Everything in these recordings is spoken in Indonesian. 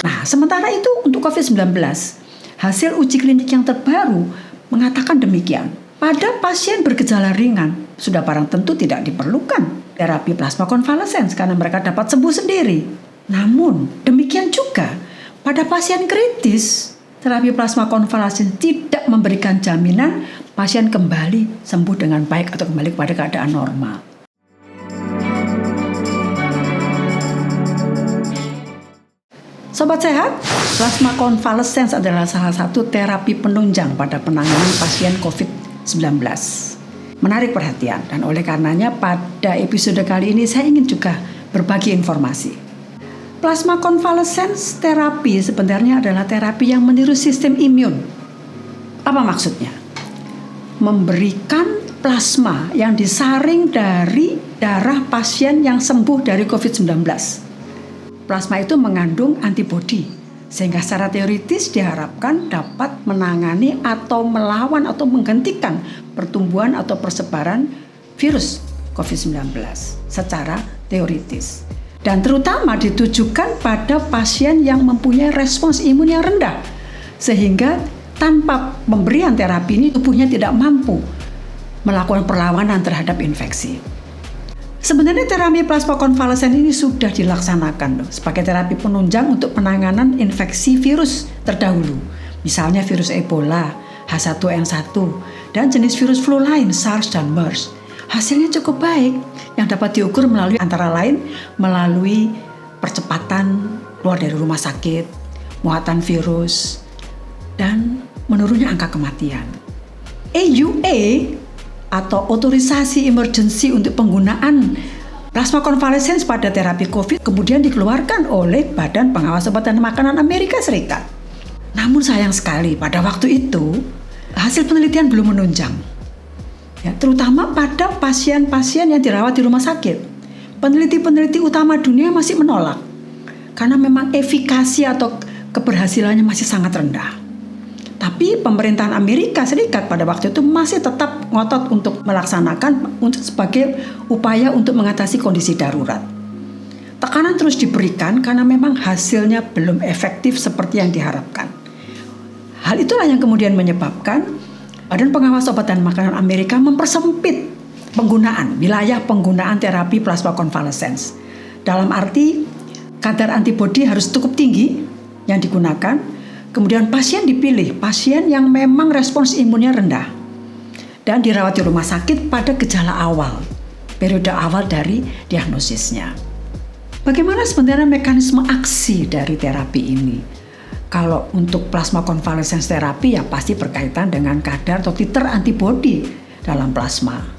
Nah, sementara itu untuk COVID-19, hasil uji klinik yang terbaru mengatakan demikian. Pada pasien bergejala ringan, sudah barang tentu tidak diperlukan terapi plasma konvalesen karena mereka dapat sembuh sendiri. Namun, demikian juga pada pasien kritis, terapi plasma konvalesen tidak memberikan jaminan pasien kembali sembuh dengan baik atau kembali kepada keadaan normal. Sobat sehat, plasma konvalesen adalah salah satu terapi penunjang pada penanganan pasien COVID-19. Menarik perhatian, dan oleh karenanya pada episode kali ini saya ingin juga berbagi informasi. Plasma konvalesen terapi sebenarnya adalah terapi yang meniru sistem imun. Apa maksudnya? Memberikan plasma yang disaring dari darah pasien yang sembuh dari COVID-19. Plasma itu mengandung antibodi, sehingga secara teoritis diharapkan dapat menangani atau melawan atau menghentikan pertumbuhan atau persebaran virus COVID-19 secara teoritis. Dan terutama ditujukan pada pasien yang mempunyai respons imun yang rendah, sehingga tanpa pemberian terapi ini tubuhnya tidak mampu melakukan perlawanan terhadap infeksi. Sebenarnya terapi plasma konvalesen ini sudah dilaksanakan sebagai terapi penunjang untuk penanganan infeksi virus terdahulu. Misalnya virus Ebola, H1N1, dan jenis virus flu lain, SARS dan MERS. Hasilnya cukup baik yang dapat diukur melalui antara lain melalui percepatan keluar dari rumah sakit, muatan virus, dan menurunnya angka kematian. EUA atau otorisasi emergency untuk penggunaan plasma konvalesen pada terapi COVID kemudian dikeluarkan oleh Badan Pengawas Obat dan Makanan Amerika Serikat. Namun sayang sekali pada waktu itu hasil penelitian belum menunjang, ya, terutama pada pasien-pasien yang dirawat di rumah sakit. Peneliti-peneliti utama dunia masih menolak karena memang efikasi atau keberhasilannya masih sangat rendah. Tapi pemerintahan Amerika Serikat pada waktu itu masih tetap ngotot untuk melaksanakan sebagai upaya untuk mengatasi kondisi darurat. Tekanan terus diberikan karena memang hasilnya belum efektif seperti yang diharapkan. Hal itulah yang kemudian menyebabkan Badan Pengawas Obat dan Makanan Amerika mempersempit wilayah penggunaan terapi plasma konvalesen. Dalam arti kadar antibodi harus cukup tinggi yang digunakan. Kemudian pasien dipilih, pasien yang memang respons imunnya rendah dan dirawat di rumah sakit pada gejala awal, periode awal dari diagnosisnya. Bagaimana sebenarnya mekanisme aksi dari terapi ini? Kalau untuk plasma konvalesen terapi ya pasti berkaitan dengan kadar atau titer antibodi dalam plasma.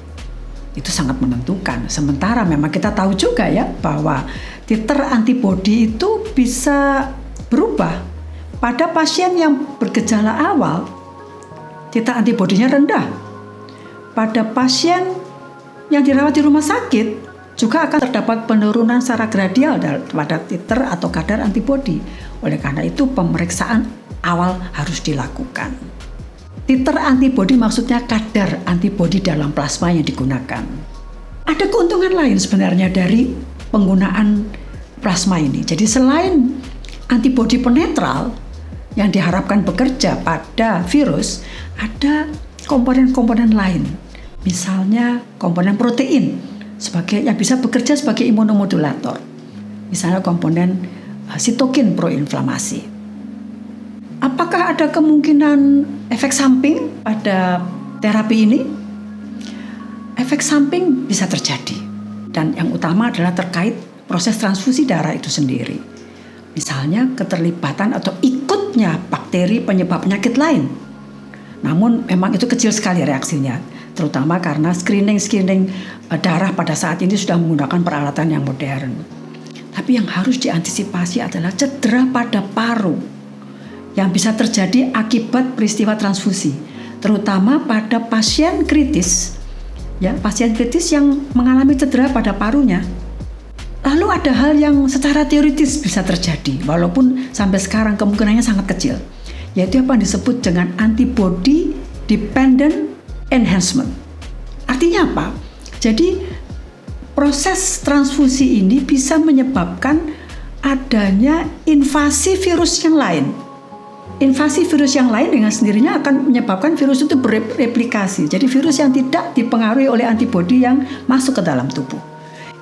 Itu sangat menentukan. Sementara memang kita tahu juga ya bahwa titer antibodi itu bisa berubah. Pada pasien yang bergejala awal, titer antibodinya rendah. Pada pasien yang dirawat di rumah sakit, juga akan terdapat penurunan secara gradial pada titer atau kadar antibodi. Oleh karena itu, pemeriksaan awal harus dilakukan. Titer antibodi maksudnya kadar antibodi dalam plasma yang digunakan. Ada keuntungan lain sebenarnya dari penggunaan plasma ini. Jadi selain antibodi penetral, yang diharapkan bekerja pada virus, ada komponen-komponen lain. Misalnya komponen protein yang bisa bekerja sebagai imunomodulator. Misalnya komponen sitokin proinflamasi. Apakah ada kemungkinan efek samping pada terapi ini? Efek samping bisa terjadi. Dan yang utama adalah terkait proses transfusi darah itu sendiri. Misalnya keterlibatan atau ikutnya bakteri penyebab penyakit lain. Namun memang itu kecil sekali reaksinya, terutama karena screening darah pada saat ini sudah menggunakan peralatan yang modern. Tapi yang harus diantisipasi adalah cedera pada paru yang bisa terjadi akibat peristiwa transfusi, terutama pada pasien kritis, ya, pasien kritis yang mengalami cedera pada parunya. Lalu ada hal yang secara teoritis bisa terjadi, walaupun sampai sekarang kemungkinannya sangat kecil, yaitu apa yang disebut dengan antibody dependent enhancement. Artinya apa? Jadi proses transfusi ini bisa menyebabkan adanya invasi virus yang lain. Invasi virus yang lain dengan sendirinya akan menyebabkan virus itu bereplikasi. Jadi virus yang tidak dipengaruhi oleh antibodi yang masuk ke dalam tubuh.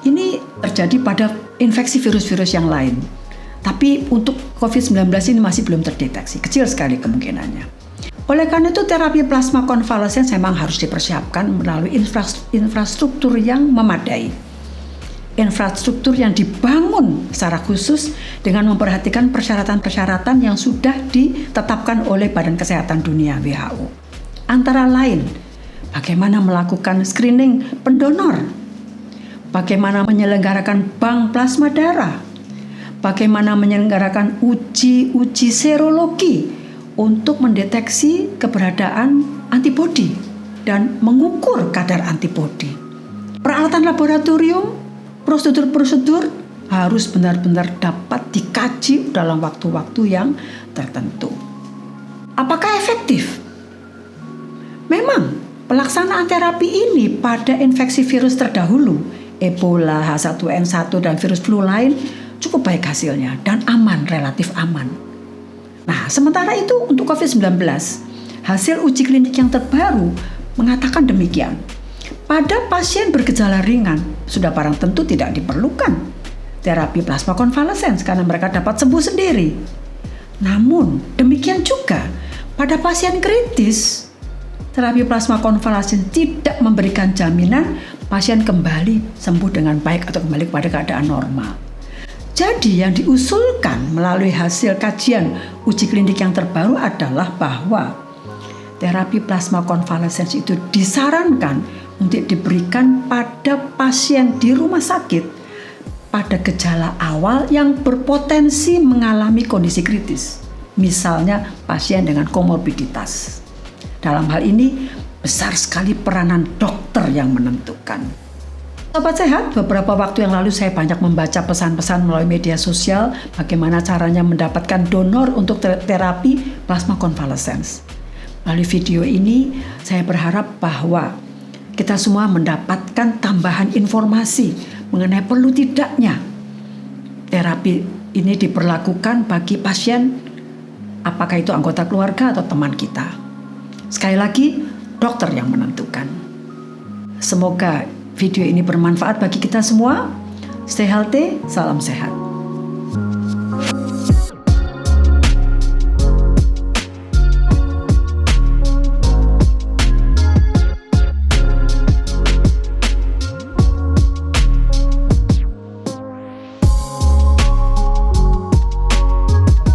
Ini terjadi pada infeksi virus-virus yang lain. Tapi untuk COVID-19 ini masih belum terdeteksi. Kecil sekali kemungkinannya. Oleh karena itu terapi plasma konvalesen memang harus dipersiapkan melalui infrastruktur yang memadai. Infrastruktur yang dibangun secara khusus dengan memperhatikan persyaratan-persyaratan yang sudah ditetapkan oleh Badan Kesehatan Dunia WHO. Antara lain, bagaimana melakukan screening pendonor, bagaimana menyelenggarakan bank plasma darah, bagaimana menyelenggarakan uji serologi untuk mendeteksi keberadaan antibodi dan mengukur kadar antibodi. Peralatan laboratorium, prosedur-prosedur harus benar-benar dapat dikaji dalam waktu-waktu yang tertentu. Apakah efektif? Memang pelaksanaan terapi ini pada infeksi virus terdahulu, Ebola, H1N1 dan virus flu lain cukup baik hasilnya dan aman, relatif aman. Nah, sementara itu untuk COVID-19, hasil uji klinik yang terbaru mengatakan demikian. Pada pasien bergejala ringan, sudah barang tentu tidak diperlukan terapi plasma konvalesen karena mereka dapat sembuh sendiri. Namun, demikian juga pada pasien kritis, terapi plasma konvalesen tidak memberikan jaminan pasien kembali sembuh dengan baik atau kembali kepada keadaan normal. Jadi yang diusulkan melalui hasil kajian uji klinik yang terbaru adalah bahwa terapi plasma konvalesen itu disarankan untuk diberikan pada pasien di rumah sakit pada gejala awal yang berpotensi mengalami kondisi kritis. Misalnya pasien dengan komorbiditas. Dalam hal ini besar sekali peranan dokter yang menentukan. Sobat Sehat, beberapa waktu yang lalu saya banyak membaca pesan-pesan melalui media sosial bagaimana caranya mendapatkan donor untuk terapi plasma konvalesen. Melalui video ini saya berharap bahwa kita semua mendapatkan tambahan informasi mengenai perlu tidaknya terapi ini diperlakukan bagi pasien, apakah itu anggota keluarga atau teman kita. Sekali lagi, dokter yang menentukan. Semoga video ini bermanfaat bagi kita semua. Stay healthy, salam sehat.